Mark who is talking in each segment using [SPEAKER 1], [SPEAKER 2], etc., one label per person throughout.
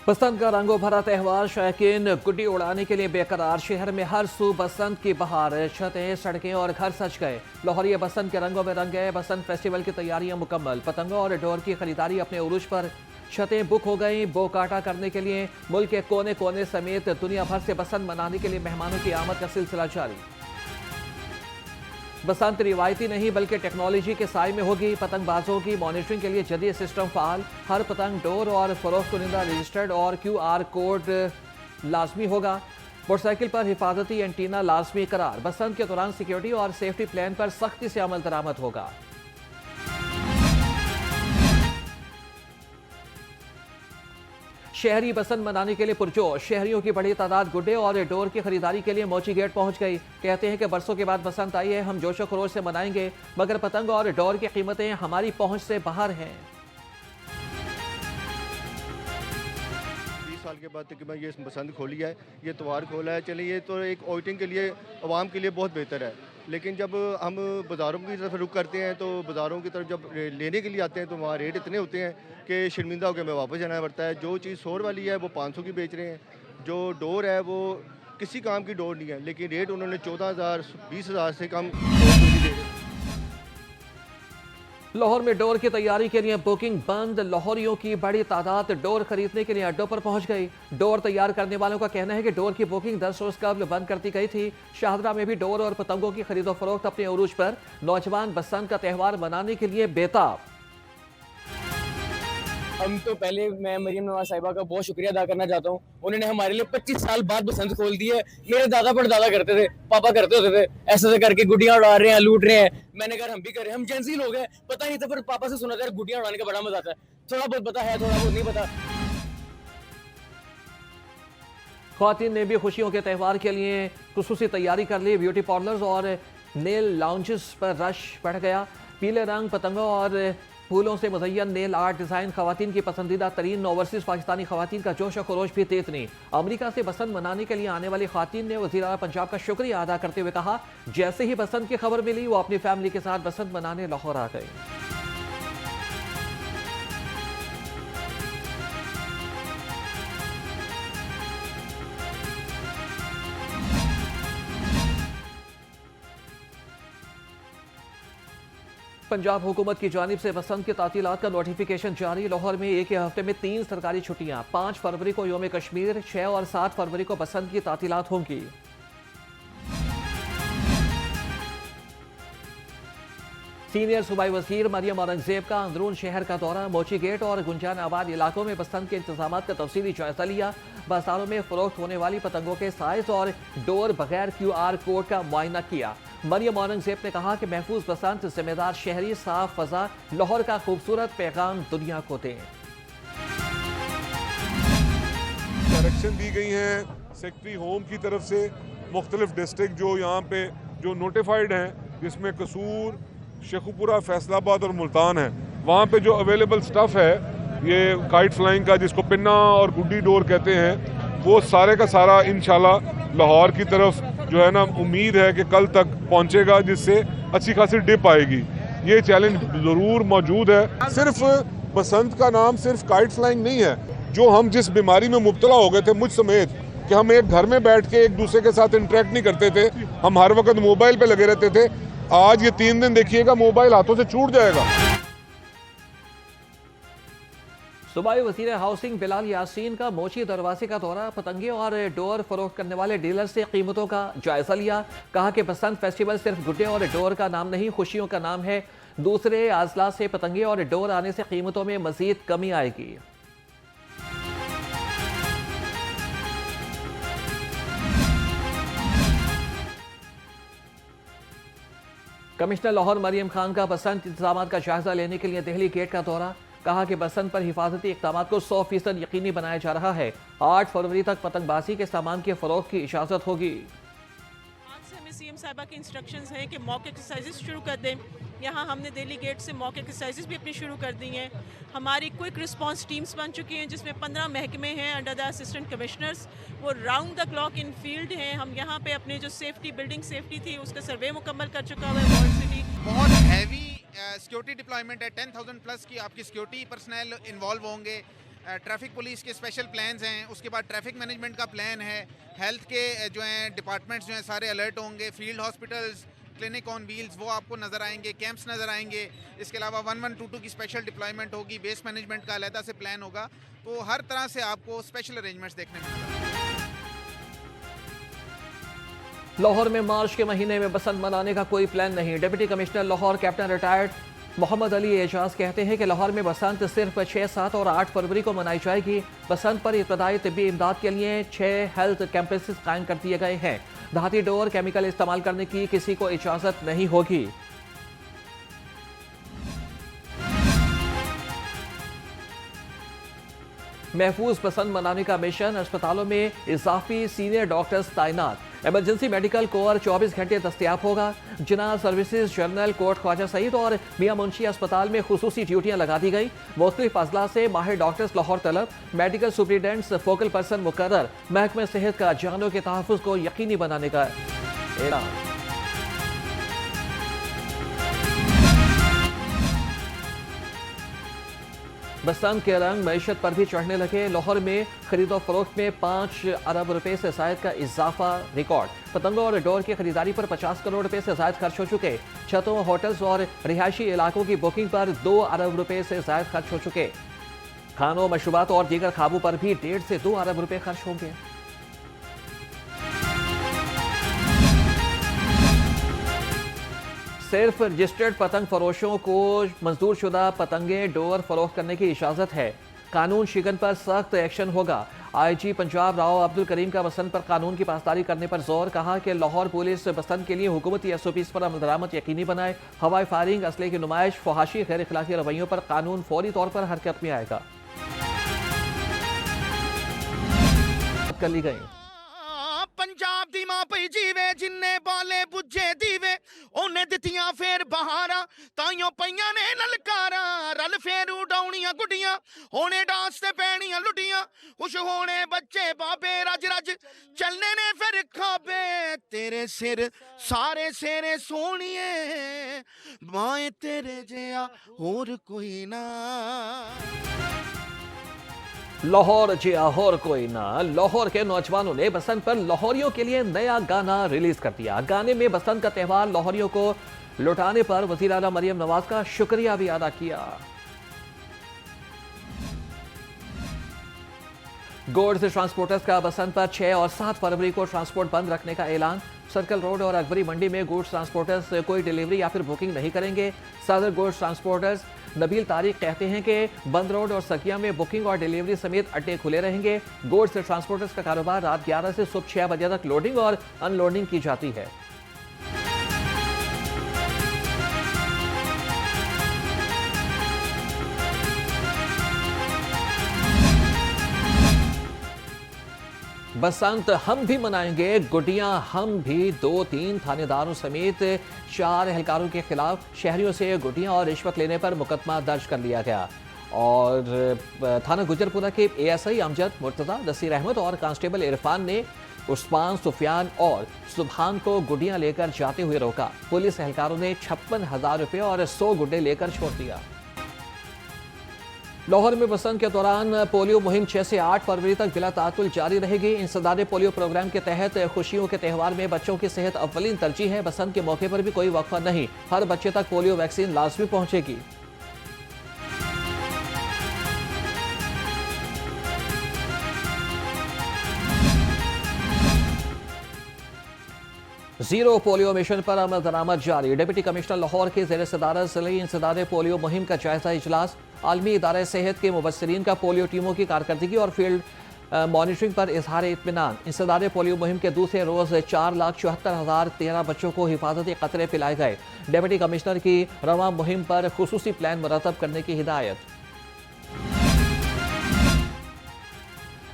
[SPEAKER 1] बसंत का रंगों भरा त्यौहार शौकीन गुड्डी उड़ाने के लिए बेकरार। शहर में हर सू बसंत की बहार, छतें, सड़कें और घर सज गए। लाहौरी बसंत के रंगों में रंग गए। बसंत फेस्टिवल की तैयारियां मुकम्मल। पतंगों और डोर की खरीदारी अपने उरूज पर। छतें बुक हो गई। बोकाटा करने के लिए मुल्क के कोने कोने समेत दुनिया भर से बसंत मनाने के लिए मेहमानों की आमद का सिलसिला जारी। बसंत रिवायती नहीं बल्कि टेक्नोलॉजी के साए में होगी। पतंगबाजों की मॉनिटरिंग के लिए जदीद सिस्टम फाल। हर पतंग डोर और फरोख्त कुनिंदा रजिस्टर्ड और QR कोड लाजमी होगा। मोटरसाइकिल पर हिफाजती एंटीना लाजमी करार। बसंत के दौरान सिक्योरिटी और सेफ्टी प्लान पर सख्ती से अमल दरामद होगा। शहरी बसंत मनाने के लिए पुरजोश। शहरियों की बड़ी तादाद गुड्डे और डोर की खरीदारी के लिए मोची गेट पहुंच गई। कहते हैं कि बरसों के बाद बसंत आई है, हम जोशो खरोश से मनाएंगे, मगर पतंग और डोर की कीमतें हमारी पहुंच से बाहर हैं।
[SPEAKER 2] 20 साल के बाद तकरीबन ये बसंत खोली है, ये त्यौहार खोला है। चलिए ये तो एक आउटिंग के लिए, आवाम के लिए बहुत बेहतर है। लेकिन जब हम बाज़ारों की तरफ रुख करते हैं तो बाज़ारों की तरफ जब लेने के लिए आते हैं तो वहाँ रेट इतने होते हैं कि शर्मिंदा होकर हमें वापस जाना पड़ता है। जो चीज़ 100 वाली है वो 500 की बेच रहे हैं। जो डोर है वो किसी काम की डोर नहीं है, लेकिन रेट उन्होंने 14,000 20,000 से कम नहीं दे रहे।
[SPEAKER 1] लाहौर में डोर की तैयारी के लिए बुकिंग बंद। लाहौरियों की बड़ी तादाद डोर खरीदने के लिए अड्डों पर पहुंच गई। डोर तैयार करने वालों का कहना है कि डोर की बुकिंग 10 रोज कबल बंद कर दी गई थी। शाहदरा में भी डोर और पतंगों की खरीदो फरोख्त अपने उरूज पर। नौजवान बसंत का त्यौहार मनाने के लिए बेताब।
[SPEAKER 3] हम तो पहले मैं मरियम नवाज साहिबा का बहुत शुक्रिया अदा करना चाहता हूँ। उन्होंने हमारे लिए 25 साल बाद बसंत खोल दी है। मेरे दादा परदादा करते थे, पापा करते होते थे, ऐसे करके गुड्डियां उड़ा रहे हैं, लूट रहे हैं। मैंने कहा हम भी कर रहे हैं। हम जेंजी लोग हैं, पता नहीं था, पर पापा से सुना था गुड्डियां उड़ाने का बड़ा मजा आता है। थोड़ा बहुत पता है, थोड़ा बहुत नहीं पता।
[SPEAKER 1] ख्वातीन ने भी खुशियों के त्यौहार के लिए खुसूसी तैयारी कर ली। ब्यूटी पार्लर्स और नेल लाउंजेस पर रश बढ़ गया। पीले रंग, पतंगों और फूलों से मुज़य्यन नेल आर्ट डिज़ाइन खवातीन की पसंदीदा तरीन। ओवरसीज़ पाकिस्तानी खवातीन का जोश और खरोश भी तेतनी। अमेरिका से बसंत मनाने के लिए आने वाली खवातीन ने वज़ीर आला पंजाब का शुक्रिया अदा करते हुए कहा, जैसे ही बसंत की खबर मिली वो अपनी फैमिली के साथ बसंत मनाने लाहौर आ गए। पंजाब हुकूमत की जानिब से बसंत के तातीलात का नोटिफिकेशन जारी। लाहौर में एक ही हफ्ते में 3 सरकारी छुट्टियां। 5 फरवरी को योम कश्मीर, 6 और 7 फरवरी को बसंत की तातीलात होंगी। सीनियर सूबाई वजीर मरियम औरंगजेब का अंदरून शहर का दौरा। मोची गेट और गुंजान आबाद इलाकों में बसंत के इंतजाम का तफसीली जायजा लिया। बाजारों में फरोख्त होने वाली पतंगों के साइज और डोर बगैर QR कोड का मुआयना किया। मरियम औरंगजेब ने कहा कि महफूज बसंत, जिम्मेदार शहरी, साफ फजा, लाहौर का खूबसूरत पैगाम दुनिया को दें।
[SPEAKER 4] डायरेक्शन दी गई हैं सेक्रेटरी होम की तरफ से। मुख्तलिफ डिस्ट्रिक्ट जो यहाँ पे जो नोटिफाइड हैं, जिसमें कसूर, शेखुपुरा, फैसलाबाद और मुल्तान है, वहाँ पे जो अवेलेबल स्टफ़ है ये काइट फ्लाइंग का, जिसको पिन्ना और गुड्डी डोर कहते हैं, वो सारे का सारा इंशाल्लाह लाहौर की तरफ जो है ना, उम्मीद है कि कल तक पहुँचेगा, जिससे अच्छी खासी डिप आएगी। ये चैलेंज ज़रूर मौजूद है। सिर्फ बसंत का नाम सिर्फ काइट फ्लाइंग नहीं है। जो हम जिस बीमारी में मुब्तला हो गए थे, मुझ समेत, कि हम एक घर में बैठ के एक दूसरे के साथ इंटरेक्ट नहीं करते थे, हम हर वक्त मोबाइल पे लगे रहते थे, आज ये 3 दिन देखिएगा मोबाइल हाथों से छूट जाएगा।
[SPEAKER 1] सूबाई वज़ीर हाउसिंग बिलाल यासीन का मोची दरवाजे का दौरा। पतंगे और डोर फरोख्त करने वाले डीलर से कीमतों का जायजा लिया। कहा कि बसंत फेस्टिवल सिर्फ गुड्डे और डोर का नाम नहीं, खुशियों का नाम है। दूसरे अजला से पतंगे और डोर आने से कीमतों में मजीद कमी आएगी। कमिश्नर लाहौर मरियम खान का बसंत इंतजाम का जायजा लेने के लिए दिल्ली गेट का दौरा। कहा कि बसंत पर हिफाजती इक़दाम को 100% यकीनी बनाया जा रहा है। 8 फरवरी तक पतंगबाजी के सामान के फरोख्त की इजाज़त होगी।
[SPEAKER 5] आज से हमें CM साहिबा के इंस्ट्रक्शंस हैं कि मॉक एक्सरसाइजेस शुरू कर दें। यहाँ हमने दिल्ली गेट से मॉक एक्सरसाइजेस भी अपनी शुरू कर दी हैं। हमारी क्विक रिस्पांस टीम्स बन चुकी हैं, जिसमें 15 महकमे हैं अंडर द असिस्टेंट कमिश्नर्स। वो round the clock in field हैं। हम यहाँ पे अपने जो सेफ्टी, बिल्डिंग सेफ्टी थी, उसका सर्वे मुकम्मल कर चुका हुआ है वॉर्ड सिटी।
[SPEAKER 6] बहुत हैवी सिक्योरिटी डिप्लॉयमेंट है। 10,000 प्लस की आपकी सिक्योरिटी पर्सनल इन्वॉल्व होंगे। ट्रैफिक पुलिस के स्पेशल प्लान्स हैं, उसके बाद ट्रैफिक मैनेजमेंट का प्लान है, हेल्थ के जो हैं डिपार्टमेंट्स जो हैं सारे अलर्ट होंगे, field hospitals, clinic on wheels वो आपको नज़र आएंगे, कैंप्स नज़र आएंगे। इसके अलावा 1122 की स्पेशल डिप्लॉयमेंट होगी, बेस मैनेजमेंट का अलहदा से प्लान होगा। तो हर तरह से आपको स्पेशल अरेंजमेंट्स देखने को मिलेंगे।
[SPEAKER 1] लाहौर में मार्च के महीने में बसंत मनाने का कोई प्लान नहीं। Deputy commissioner Lahore captain retired Mohammad Ali Ejaz कहते हैं कि लाहौर में बसंत सिर्फ 6, 7 और 8 फरवरी को मनाई जाएगी। बसंत पर इब्तदाई तिब्बी इमदाद के लिए 6 हेल्थ कैंपसेस कायम कर दिए गए हैं। धाती डोर केमिकल इस्तेमाल करने की किसी को इजाजत नहीं होगी। महफूज बसंत मनाने का मिशन, अस्पतालों में इजाफी सीनियर डॉक्टर्स तैनात। इमरजेंसी मेडिकल कोर 24 घंटे दस्तयाब होगा। जिना सर्विसेज जनरल कोट ख्वाजा सईद और मियां मुंशी अस्पताल में खुसूसी ड्यूटियां लगा दी गई। मुख्तलिफ अजला से माहिर डॉक्टर्स लाहौर तलब, मेडिकल सुप्रिटेंडेंट्स फोकल पर्सन मुकर्रर। महकमे सेहत का जानों के तहफ़्फ़ुज़ को यकीनी बनाने का ऐलान। बसंत के रंग मईशत पर भी चढ़ने लगे। लाहौर में खरीदो फरोख्त में 5 अरब रुपए से जायद का इजाफा रिकॉर्ड। पतंगों और डोर की खरीदारी पर 50 करोड़ रुपए से जायद खर्च हो चुके। छतों, होटल्स और रिहायशी इलाकों की बुकिंग पर 2 अरब रुपए से जायद खर्च हो चुके। खानों, मशरूबात और दीगर खाबों पर भी 1.5 से 2 अरब रुपए खर्च होंगे। सिर्फ रजिस्टर्ड पतंग फरोशों को मंजूर शुदा पतंगे डोर फरोख्त करने की इजाजत है। कानून शिकन पर सख्त एक्शन होगा। IG पंजाब राव अब्दुल करीम का बसंत पर कानून की पासदारी करने पर जोर। कहा कि लाहौर पुलिस बसंत के लिए हुकूमती SOPs पर अमल दरामद यकीनी बनाए। हवाई फायरिंग, असले की नुमाइश, फहाशी, गैर इखलाकी रवैयों पर कानून फौरी तौर पर हरकत में आएगा। कर ली गई
[SPEAKER 7] पंजाब दी मां पई जीवे, जिन्ने बाले बुझे दीवे, ओने दित्तियां फेर बहारा, ताइयों पईयां ने ललकारा। रल फेर उडाउणियां गुड्डियां, होने डांस ते पैणियां लुटियां, खुश होने बच्चे बाबे, रज रज चलने ने फिर खाबे। तेरे सिर सारे सेरे सोहणिए, माए तेरे जिहा होर कोई ना।
[SPEAKER 1] लाहौर जिया और कोई ना। लाहौर के नौजवानों ने बसंत पर लाहौरियों के लिए नया गाना रिलीज कर दिया। गाने में बसंत का त्यौहार लाहौरियों को लौटाने पर वज़ीर आला मरियम नवाज का शुक्रिया भी अदा किया। गुड्स ट्रांसपोर्टर्स का बसंत पर 6 और 7 फरवरी को ट्रांसपोर्ट बंद रखने का ऐलान। सर्कल रोड और अकबरी मंडी में गुड्स ट्रांसपोर्टर्स कोई डिलीवरी या फिर बुकिंग नहीं करेंगे। सदर गुड्स ट्रांसपोर्टर्स नबील तारिक कहते हैं कि बंद रोड और सकिया में बुकिंग और डिलीवरी समेत अड्डे खुले रहेंगे। गुड्स ट्रांसपोर्टर्स का कारोबार रात 11 से सुबह 6 बजे तक लोडिंग और अनलोडिंग की जाती है। बसंत हम भी मनाएंगे, गुड्डियां हम भी। 2-3 थानेदारों समेत 4 एहलकारों के खिलाफ शहरियों से गुड्डियां और रिश्वत लेने पर मुकदमा दर्ज कर लिया गया। और थाना गुजरपुरा के ASI अमजद, मुर्तजा, नसीर अहमद और कांस्टेबल इरफान ने उस्मान, सुफियान और सुबहान को गुड्डियां लेकर जाते हुए रोका। पुलिस एहलकारों ने 56,000 रुपये और 100 गुड्डे लेकर छोड़ दिया। लाहौर में बसंत के दौरान पोलियो मुहिम 6 से 8 फरवरी तक बिला तातुल जारी रहेगी। इंसदाद पोलियो प्रोग्राम के तहत खुशियों के त्यौहार में बच्चों की सेहत अव्वलीन तरजीह है। बसंत के मौके पर भी कोई वक्फा नहीं, हर बच्चे तक पोलियो वैक्सीन लाजमी पहुंचेगी। जीरो पोलियो मिशन पर अमल दरामद जारी। डिप्टी कमिश्नर लाहौर के ज़ेर सदारत ज़िले इंसदाद पोलियो मुहिम का जायजा इजलास। आलमी इदारे सेहत के मुबस्सिरीन का पोलियो टीमों की कारकर्दगी और फील्ड मॉनिटरिंग पर इजहार इत्मीनान। इंसदाद पोलियो मुहिम के दूसरे रोज़ 4,74,013 बच्चों को हिफाजती कतरे पिलाए गए। डिप्टी कमिश्नर की रवा मुहिम पर खुसूसी प्लान मुरतब करने की हिदायत।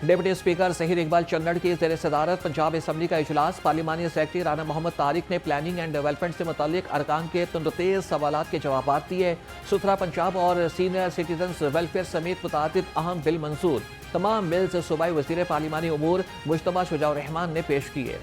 [SPEAKER 1] डिप्टी स्पीकर ज़हीर इकबाल चन्नड़ की ज़ेर सदारत पंजाब असम्बली का इजलास। पार्लिमानी सेक्रेटरी राना मोहम्मद तारिक ने प्लानिंग एंड डेवलपमेंट से मुताल्लिक अरकान के तुंदतेज सवालात के जवाब दिए। सुथरा पंजाब और सीनियर सिटीजन्स वेलफेयर समेत मुतादिद अहम बिल मंजूर। तमाम बिल्स सूबाई वज़ीर पार्लिमानी उमूर मुश्तबा शुजाउर रहमान ने पेश किए।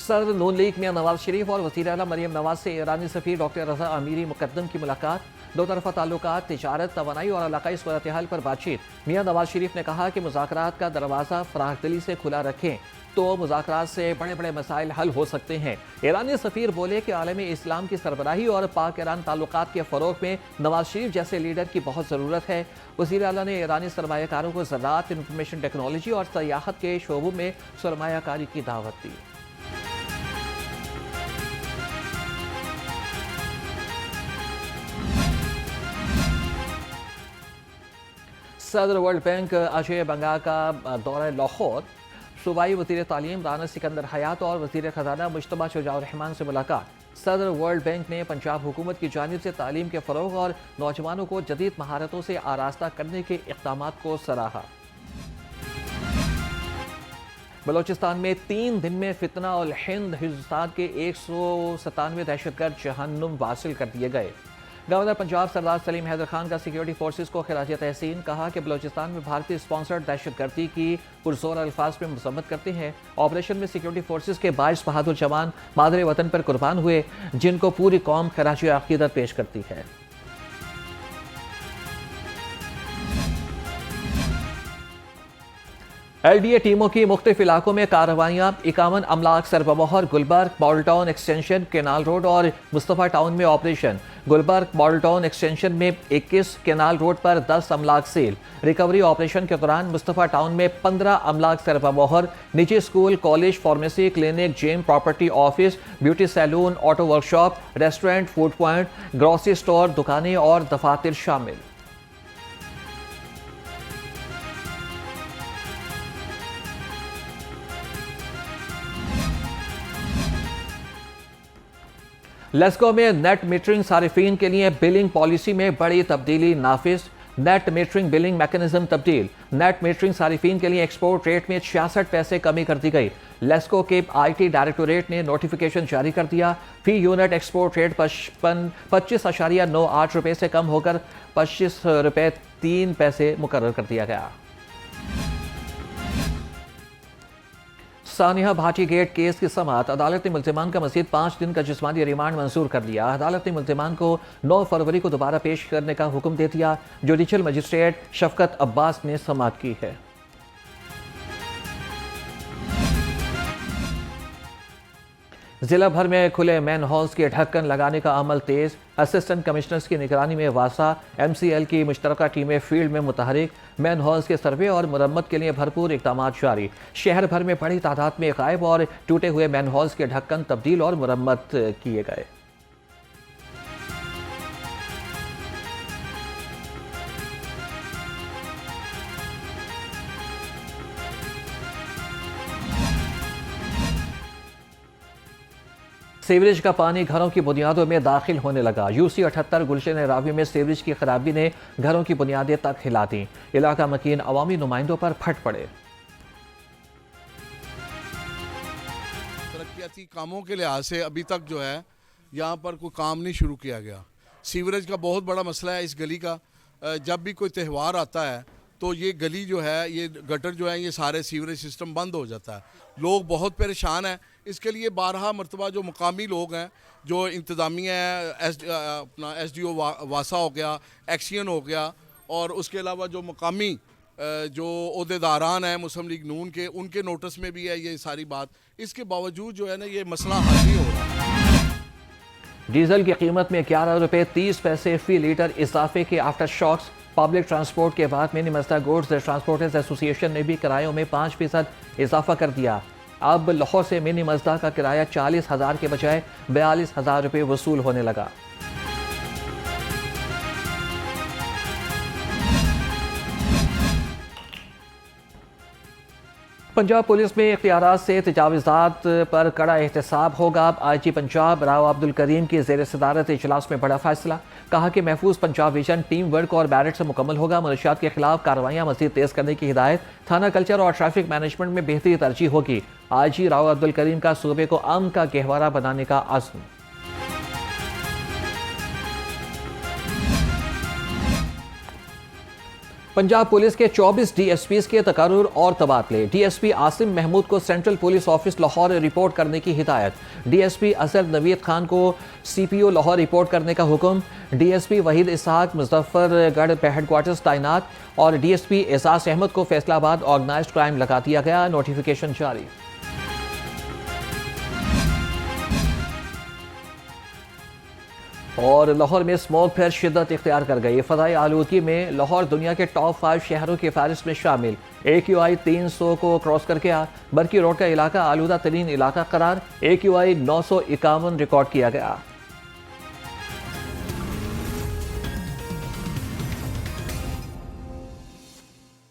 [SPEAKER 1] सदर नून लीग मियां नवाज शरीफ और वज़ीर आला मरीम नवाज से ईरानी सफ़ीर डॉक्टर रज़ा अमीरी मुक़द्दम की मुलाकात। दो तरफ़ा ताल्लुकात, तिजारत, तवानाई और इलाकाई सूरत हाल पर बातचीत। मियां नवाज शरीफ ने कहा कि मुज़ाकरात का दरवाज़ा फ़राखदिली से खुला रखें तो मुज़ाकरात से बड़े बड़े मसाइल हल हो सकते हैं। ईरानी सफ़ीर बोले कि आलम इस्लाम की सरबराही और पाक ईरान ताल्लुकात के फ़रोग़ में नवाज शरीफ जैसे लीडर की बहुत ज़रूरत है। वज़ीर आला ने ईरानी सरमायाकारों को ज़राअत, इंफॉर्मेशन टेक्नोलॉजी और सयाहत के शोबों में सरमायाकारी की दावत दी। सदर वर्ल्ड बैंक अजय बंगा का दौरा लाहौर। सूबाई वज़ीर तालीम राना सिकंदर हयात और वज़ीर ख़जाना मुश्तबा शुजाउर रहमान से मुलाकात। सदर वर्ल्ड बैंक ने पंजाब हुकूमत की जानिब से तालीम के फ़रोग़ और नौजवानों को जदीद महारतों से आरास्ता करने के इक़दामात को सराहा। बलोचिस्तान में 3 दिन में फितना और हिंद हिंदुस्तान के 197 दहशतगर्द जहन्नुम वासिल कर दिए गए। गवर्नर पंजाब सरदार सलीम हैदर खान का सिक्योरिटी फोर्सेस को खिराज तहसीन। कहा कि बलोचिस्तान में भारतीय स्पॉन्सर्ड दहशतगर्दी की पुरजोर अल्फाज में मजम्मत करते हैं। ऑपरेशन में सिक्योरिटी फोर्सेस के 22 बहादुर जवान मादरे वतन पर कुर्बान हुए, जिनको पूरी कौम खिराज अकीदत पेश करती है। LDA टीमों की मुख्तलिफ इलाकों में कार्रवाइयाँ। 51 अमलाक सरबमोहर, Gulberg, model town extension, canal road और मुस्तफ़ा टाउन में operation. Gulberg model town extension में 21, केनाल रोड पर 10 अमलाक सेल। रिकवरी ऑपरेशन के दौरान मुस्तफ़ा टाउन में 15 अमलाक सरबमोहर, निजी school, college, pharmacy, clinic, gym, property, office, beauty salon, auto workshop, restaurant, food point, grocery store, दुकानें और दफातर शामिल। लेस्को में नेट मीटरिंग सारिफीन के लिए बिलिंग पॉलिसी में बड़ी तब्दीली नाफिज। नेट मीटरिंग बिलिंग मैकेनिज्म तब्दील। नेट मीटरिंग सारिफीन के लिए एक्सपोर्ट रेट में 66 पैसे कमी कर दी गई। लेस्को के IT डायरेक्टोरेट ने नोटिफिकेशन जारी कर दिया। फी यूनिट एक्सपोर्ट रेट 25.98 रुपये से कम होकर 25 रुपये 3 पैसे मुकर्रर कर दिया गया। सानिया भाटी गेट केस की समाअत। अदालत ने मुल्ज़िमान का मज़ीद 5 दिन का जिस्मानी रिमांड मंजूर कर लिया। अदालत ने मुल्ज़िमान को 9 फरवरी को दोबारा पेश करने का हुक्म दे दिया। जुडिशल मजिस्ट्रेट शफकत अब्बास ने समाअत की है। जिला भर में खुले मैन हॉल्स के ढक्कन लगाने का अमल तेज। असिस्टेंट कमिश्नर्स की निगरानी में वासा MCL की मुश्तरका टीमें फील्ड में मुतहरिक। मैन हॉल्स के सर्वे और मुरम्मत के लिए भरपूर इक़दाम जारी। शहर भर में बड़ी तादाद में गायब और टूटे हुए मैन हॉल्स के ढक्कन तब्दील और मुरम्मत किए गए। सीवरेज का पानी घरों की बुनियादों में दाखिल होने लगा। UC 78 गुलशन रावी में सीवरेज की खराबी ने घरों की बुनियादें तक हिला दी। इलाका मकीन अवामी नुमाइंदों पर फट पड़े।
[SPEAKER 8] तरक्याती कामों के लिहाज से अभी तक जो है यहाँ पर कोई काम नहीं शुरू किया गया। सीवरेज का बहुत बड़ा मसला है इस गली का। जब भी कोई त्यौहार आता है तो ये गली जो है, ये गटर जो है, ये सारे सीवरेज सिस्टम बंद हो जाता है। लोग बहुत परेशान हैं। इसके लिए 12 मरतबा जो मुकामी लोग हैं, जो इंतज़ामिया है, अपना SDO वासा हो गया, एक्सियन हो गया, और उसके अलावा जो मुकामी जो ओहदेदारान हैं मुस्लिम लीग नून के, उनके नोटिस में भी है ये सारी बात। इसके बावजूद जो है ना, ये मसला हल नहीं हो रहा।
[SPEAKER 1] डीजल की कीमत में 11 रुपये 30 पैसे फी लीटर इजाफे के आफ्टर शॉक्स। पब्लिक ट्रांसपोर्ट के बाद मिनी मजदा गुड्स ट्रांसपोर्टर्स एसोसिएशन ने भी किरायों में 5% इजाफा कर दिया। अब लाहौर से मिनी मजदा का किराया 40,000 के बजाय 42,000 रुपये वसूल होने लगा। पंजाब पुलिस में इख्तियारात से तजावीज़ात पर कड़ा एहतसाब होगा। IG पंजाब राव अब्दुल करीम की ज़ेर सदारत इजलास में बड़ा फैसला। कहा कि महफूज पंजाब विजन टीम वर्क और बैरट से मुकम्मल होगा। मनशियात के खिलाफ कार्रवाइयाँ मज़ीद तेज़ करने की हिदायत। थाना कल्चर और ट्रैफिक मैनेजमेंट में बेहतरी तरजीह होगी। IG राव अब्दुल करीम का सूबे को अमन का गहवारा बनाने का अज़्म। पंजाब पुलिस के 24 DSPs के तकर्रुर और तबादले। DSP आसिम महमूद को central police office Lahore report करने की हिदायत। DSP असद नवीद खान को CPO लाहौर रिपोर्ट करने का हुक्म। DSP वहीद इसहाक मुजफ्फरगढ़ हेडक्वार्टर्स तैनात और DSP एजाज अहमद को फैसलाबाद ऑर्गेनाइज्ड क्राइम लगा दिया गया। नोटिफिकेशन जारी। और लाहौर में स्मोक फिर शिद्दत इख्तियार कर गई। फ़ज़ाई आलूदगी में लाहौर दुनिया के टॉप 5 शहरों की फहरिस्त में शामिल। AQI 300 को क्रॉस करके बरकी रोड का इलाका आलूदा तरीन इलाका करार। AQI 951 रिकॉर्ड किया गया।